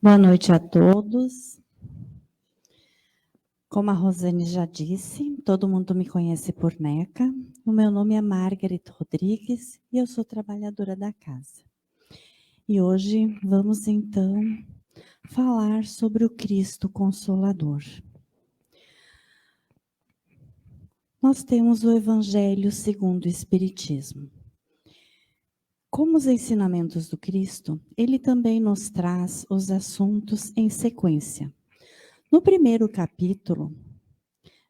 Boa noite a todos. Como a Rosane já disse, todo mundo me conhece por Neca. O meu nome é Margaret Rodrigues e eu sou trabalhadora da casa. E hoje vamos então falar sobre o Cristo Consolador. Nós temos o Evangelho segundo o Espiritismo. Como os ensinamentos do Cristo, ele também nos traz os assuntos em sequência. No primeiro capítulo,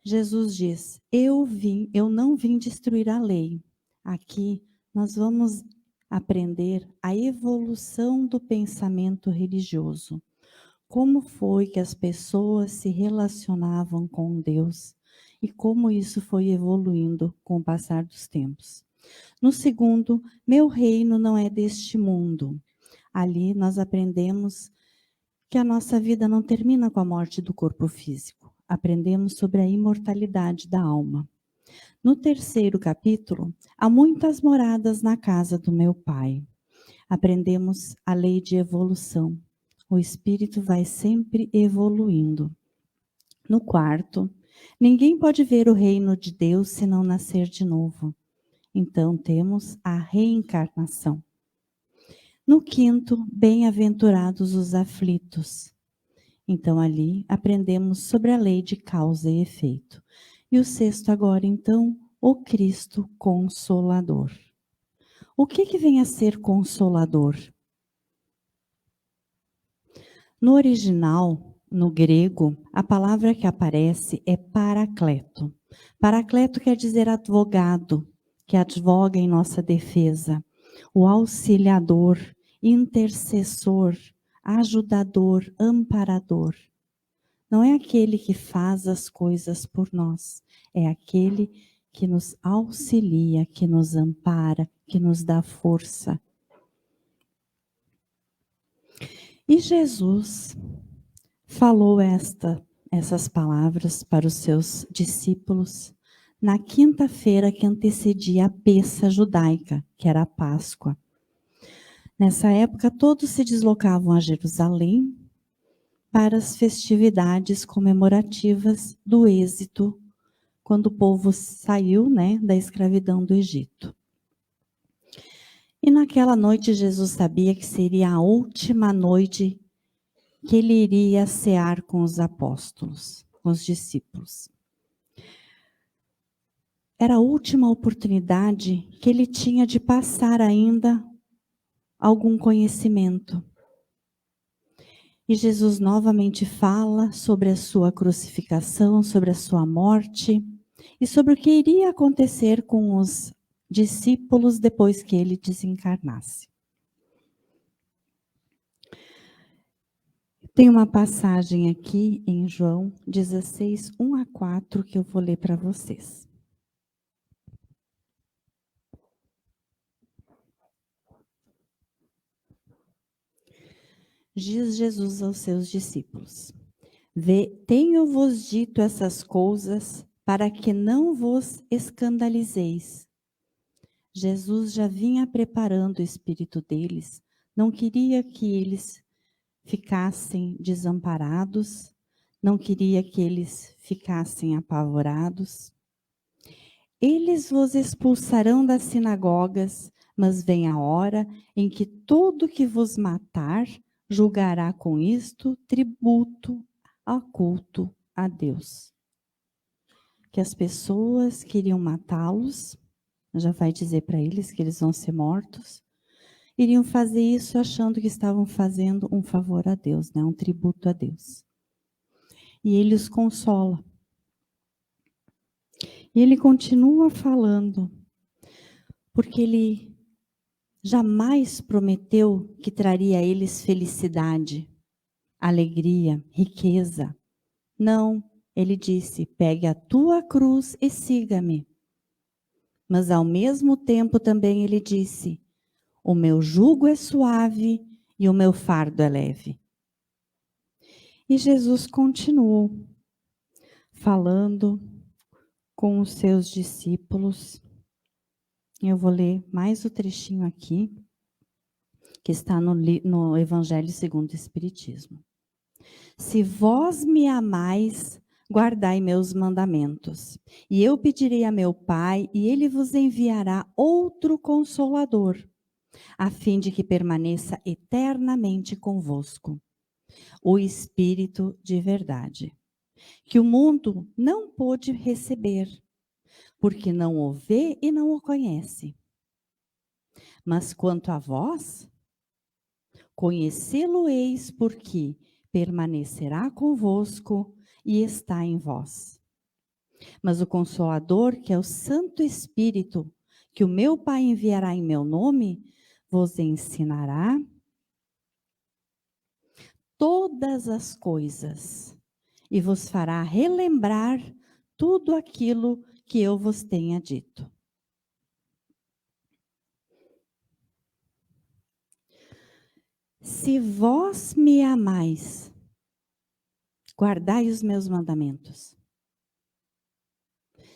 Jesus diz, eu não vim destruir a lei. Aqui nós vamos aprender a evolução do pensamento religioso. Como foi que as pessoas se relacionavam com Deus e como isso foi evoluindo com o passar dos tempos. No segundo, meu reino não é deste mundo. Ali nós aprendemos que a nossa vida não termina com a morte do corpo físico. Aprendemos sobre a imortalidade da alma. No terceiro capítulo, há muitas moradas na casa do meu Pai. Aprendemos a lei de evolução. O espírito vai sempre evoluindo. No quarto, ninguém pode ver o reino de Deus se não nascer de novo. Então temos a reencarnação. No quinto, bem-aventurados os aflitos. Então, ali aprendemos sobre a lei de causa e efeito. E o sexto agora, então, o Cristo Consolador. O que vem a ser Consolador? No original, no grego, a palavra que aparece é Paracleto. Paracleto quer dizer advogado, que advoga em nossa defesa. O auxiliador, intercessor, ajudador, amparador. Não é aquele que faz as coisas por nós, é aquele que nos auxilia, que nos ampara, que nos dá força. E Jesus falou essas palavras para os seus discípulos na quinta-feira que antecedia a peça judaica, que era a Páscoa. Nessa época, todos se deslocavam a Jerusalém para as festividades comemorativas do êxito, quando o povo saiu, da escravidão do Egito. E naquela noite Jesus sabia que seria a última noite que ele iria cear com os apóstolos, com os discípulos. Era a última oportunidade que ele tinha de passar ainda algum conhecimento. E Jesus novamente fala sobre a sua crucificação, sobre a sua morte e sobre o que iria acontecer com os discípulos depois que ele desencarnasse. Tem uma passagem aqui em João 16, 1-4, que eu vou ler para vocês. Diz Jesus aos seus discípulos: tenho-vos dito essas coisas para que não vos escandalizeis. Jesus já vinha preparando o espírito deles, não queria que eles ficassem desamparados, não queria que eles ficassem apavorados. Eles vos expulsarão das sinagogas, mas vem a hora em que todo que vos matar julgará com isto tributo ao culto a Deus. Que as pessoas queriam matá-los, já vai dizer para eles que eles vão ser mortos, iriam fazer isso achando que estavam fazendo um favor a Deus, um tributo a Deus. E ele os consola. E ele continua falando, porque ele jamais prometeu que traria a eles felicidade, alegria, riqueza. Não, ele disse, pegue a tua cruz e siga-me. Mas ao mesmo tempo também ele disse, o meu jugo é suave e o meu fardo é leve. E Jesus continuou falando com os seus discípulos. Eu vou ler mais o trechinho aqui. que está no Evangelho segundo o Espiritismo. Se vós me amais, guardai meus mandamentos. E eu pedirei a meu Pai, e ele vos enviará outro Consolador, a fim de que permaneça eternamente convosco, o Espírito de verdade, que o mundo não pôde receber, porque não o vê e não o conhece. Mas quanto a vós, conhecê-lo-eis, porque permanecerá convosco e está em vós. Mas o Consolador, que é o Santo Espírito, que o meu Pai enviará em meu nome, vos ensinará todas as coisas e vos fará relembrar tudo aquilo que eu vos tenha dito. Se vós me amais, guardai os meus mandamentos.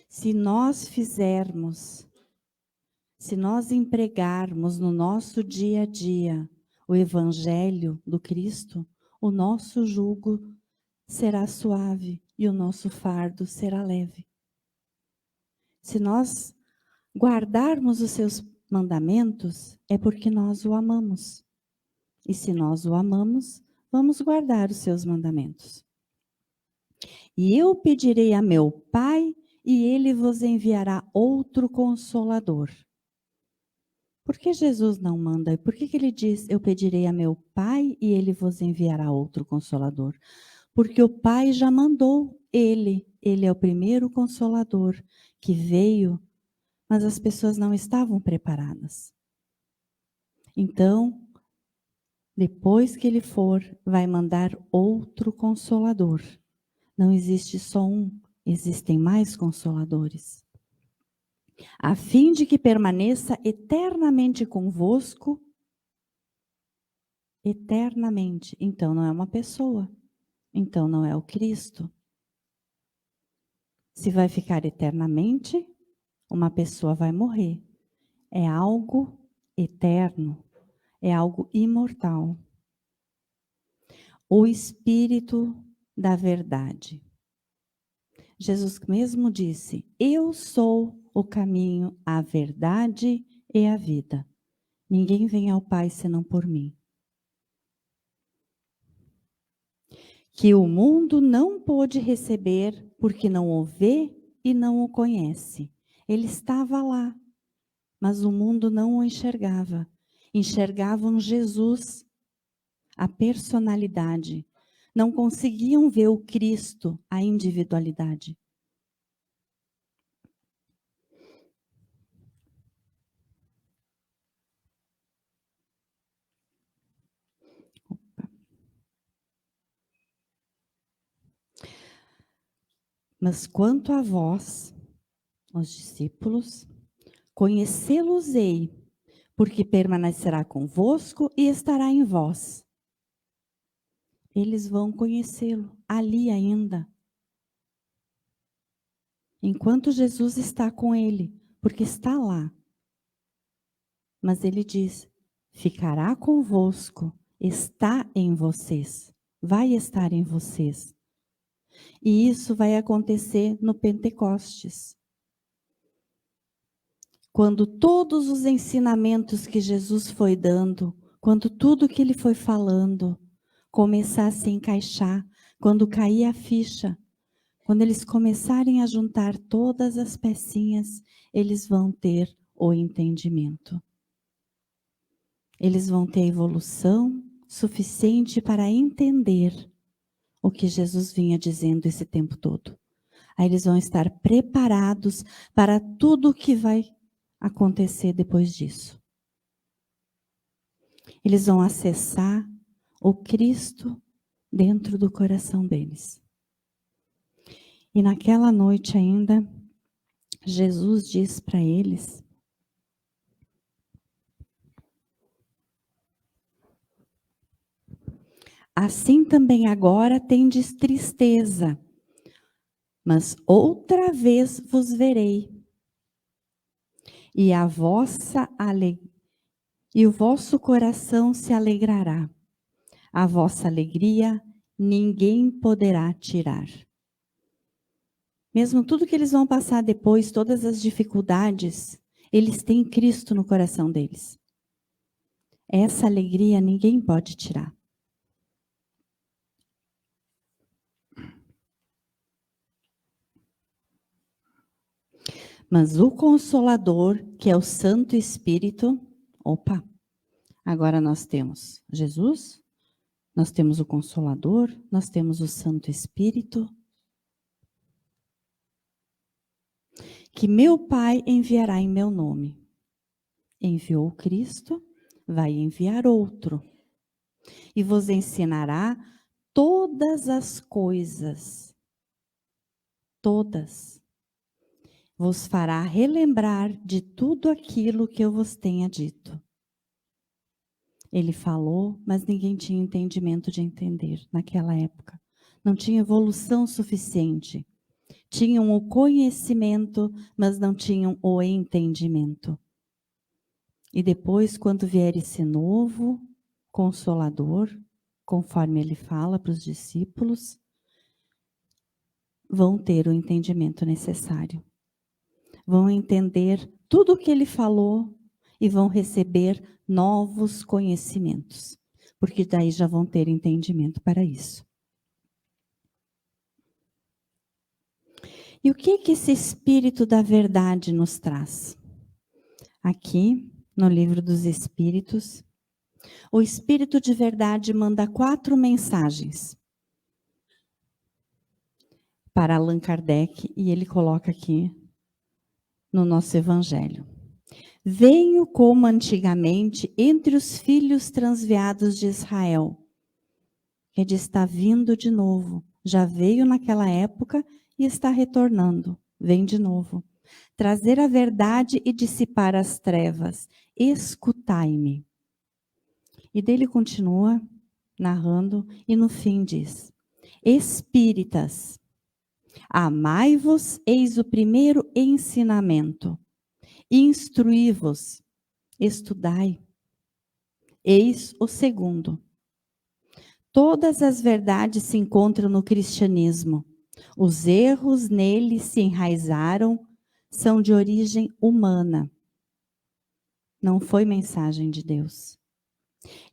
Se nós fizermos, se nós empregarmos no nosso dia a dia o Evangelho do Cristo, o nosso jugo será suave e o nosso fardo será leve. Se nós guardarmos os seus mandamentos, é porque nós o amamos. E se nós o amamos, vamos guardar os seus mandamentos. E eu pedirei a meu Pai, e ele vos enviará outro Consolador. Por que Jesus não manda? Por que ele diz, eu pedirei a meu Pai, e ele vos enviará outro Consolador? Porque o Pai já mandou ele. Ele é o primeiro Consolador que veio, mas as pessoas não estavam preparadas. Então, depois que ele for, vai mandar outro Consolador. Não existe só um, existem mais Consoladores. A fim de que permaneça eternamente convosco, eternamente. Então não é uma pessoa, então não é o Cristo. Se vai ficar eternamente, uma pessoa vai morrer. É algo eterno, é algo imortal. O Espírito da verdade. Jesus mesmo disse, eu sou o caminho, a verdade e a vida. Ninguém vem ao Pai senão por mim. Que o mundo não pôde receber porque não o vê e não o conhece. Ele estava lá, mas o mundo não o enxergava. Enxergavam Jesus, a personalidade. Não conseguiam ver o Cristo, a individualidade. Mas quanto a vós, os discípulos, conhecê-los-ei, porque permanecerá convosco e estará em vós. Eles vão conhecê-lo ali ainda. Enquanto Jesus está com ele, porque está lá. Mas ele diz, ficará convosco, está em vocês, vai estar em vocês. E isso vai acontecer no Pentecostes. Quando todos os ensinamentos que Jesus foi dando, quando tudo que ele foi falando começar a se encaixar, quando cair a ficha, quando eles começarem a juntar todas as pecinhas, eles vão ter o entendimento. Eles vão ter evolução suficiente para entender o que Jesus vinha dizendo esse tempo todo. Aí eles vão estar preparados para tudo o que vai acontecer depois disso. Eles vão acessar o Cristo dentro do coração deles. E naquela noite ainda, Jesus diz para eles, assim também agora tendes tristeza, mas outra vez vos verei, e a vossa alegria, e o vosso coração se alegrará. A vossa alegria ninguém poderá tirar. Mesmo tudo que eles vão passar depois, todas as dificuldades, eles têm Cristo no coração deles. Essa alegria ninguém pode tirar. Mas o Consolador, que é o Santo Espírito, agora nós temos Jesus, nós temos o Consolador, nós temos o Santo Espírito, que meu Pai enviará em meu nome. Enviou Cristo, vai enviar outro, e vos ensinará todas as coisas, todas. Vos fará relembrar de tudo aquilo que eu vos tenha dito. Ele falou, mas ninguém tinha entendimento de entender naquela época. Não tinha evolução suficiente. Tinham o conhecimento, mas não tinham o entendimento. E depois, quando vier esse novo Consolador, conforme ele fala para os discípulos, vão ter o entendimento necessário. Vão entender tudo o que ele falou e vão receber novos conhecimentos, porque daí já vão ter entendimento para isso. E o que esse Espírito da Verdade nos traz? Aqui, no Livro dos Espíritos, o Espírito de Verdade manda 4 mensagens para Allan Kardec, e ele coloca aqui no nosso Evangelho. Venho como antigamente entre os filhos transviados de Israel. Ele está vindo de novo. Já veio naquela época e está retornando. Vem de novo. Trazer a verdade e dissipar as trevas. Escutai-me. E dele continua narrando e no fim diz: Espíritas, amai-vos, eis o primeiro ensinamento. Instruí-vos, estudai. Eis o segundo. Todas as verdades se encontram no cristianismo. Os erros nele se enraizaram, são de origem humana. Não foi mensagem de Deus.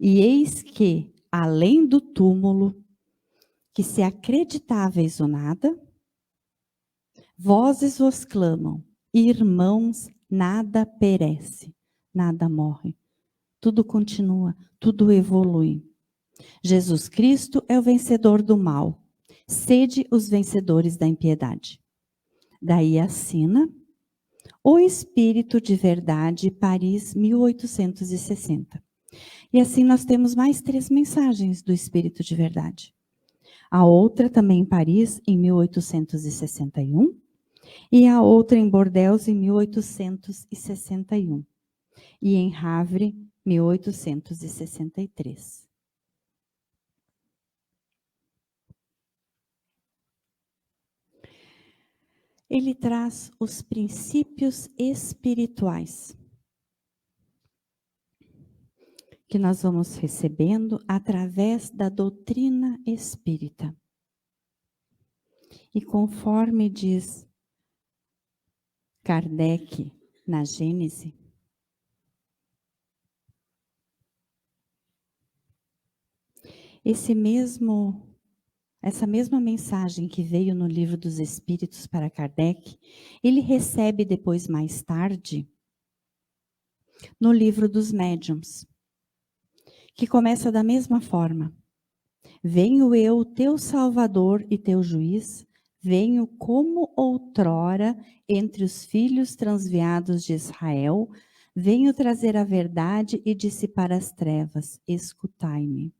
E eis que, além do túmulo, que se acreditáveis ou nada, vozes vos clamam, irmãos, nada perece, nada morre. Tudo continua, tudo evolui. Jesus Cristo é o vencedor do mal. Sede os vencedores da impiedade. Daí assina O Espírito de Verdade, Paris, 1860. E assim nós temos mais 3 mensagens do Espírito de Verdade. A outra também em Paris, em 1861. E a outra em Bordeaux, em 1861. E em Havre, 1863. Ele traz os princípios espirituais que nós vamos recebendo através da doutrina espírita. E conforme diz Kardec na Gênese, essa mesma mensagem que veio no Livro dos Espíritos para Kardec, ele recebe depois, mais tarde, no Livro dos Médiuns, que começa da mesma forma. Venho eu, teu Salvador e teu Juiz, venho como outrora entre os filhos transviados de Israel, venho trazer a verdade e dissipar as trevas, escutai-me.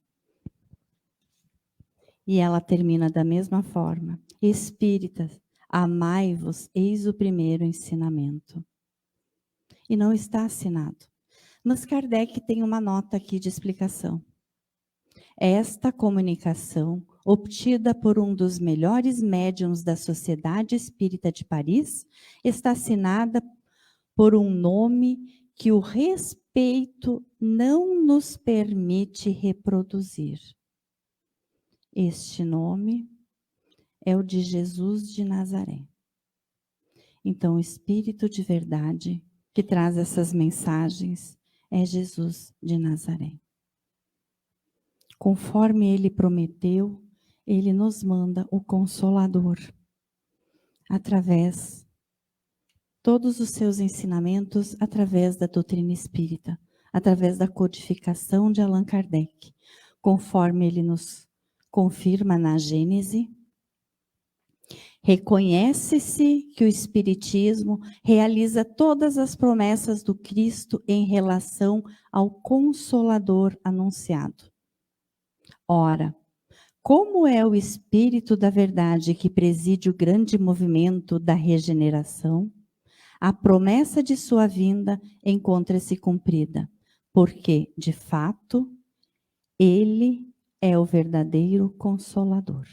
E ela termina da mesma forma. Espíritas, amai-vos, eis o primeiro ensinamento. E não está assinado. Mas Kardec tem uma nota aqui de explicação. Esta comunicação, obtida por um dos melhores médiuns da Sociedade Espírita de Paris, está assinada por um nome que o respeito não nos permite reproduzir. Este nome é o de Jesus de Nazaré. Então, o Espírito de verdade que traz essas mensagens é Jesus de Nazaré. Conforme ele prometeu, ele nos manda o Consolador, através todos os seus ensinamentos, através da doutrina espírita, através da codificação de Allan Kardec, conforme ele nos confirma na Gênese. Reconhece-se que o Espiritismo realiza todas as promessas do Cristo em relação ao Consolador anunciado. Ora, como é o Espírito da verdade que preside o grande movimento da regeneração, a promessa de sua vinda encontra-se cumprida, porque, de fato, ele é o verdadeiro Consolador.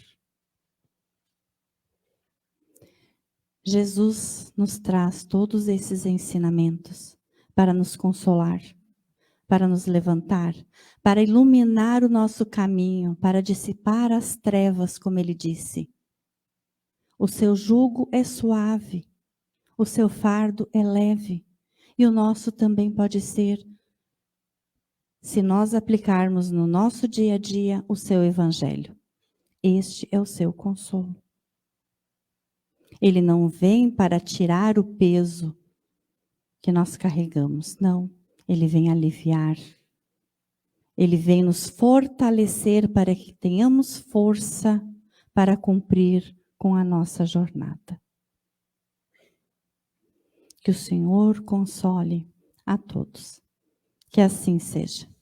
Jesus nos traz todos esses ensinamentos para nos consolar, para nos levantar, para iluminar o nosso caminho, para dissipar as trevas, como ele disse. O seu jugo é suave, o seu fardo é leve, e o nosso também pode ser, se nós aplicarmos no nosso dia a dia o seu evangelho. Este é o seu consolo. Ele não vem para tirar o peso que nós carregamos, não. Ele vem aliviar. Ele vem nos fortalecer para que tenhamos força para cumprir com a nossa jornada. Que o Senhor console a todos. Que assim seja.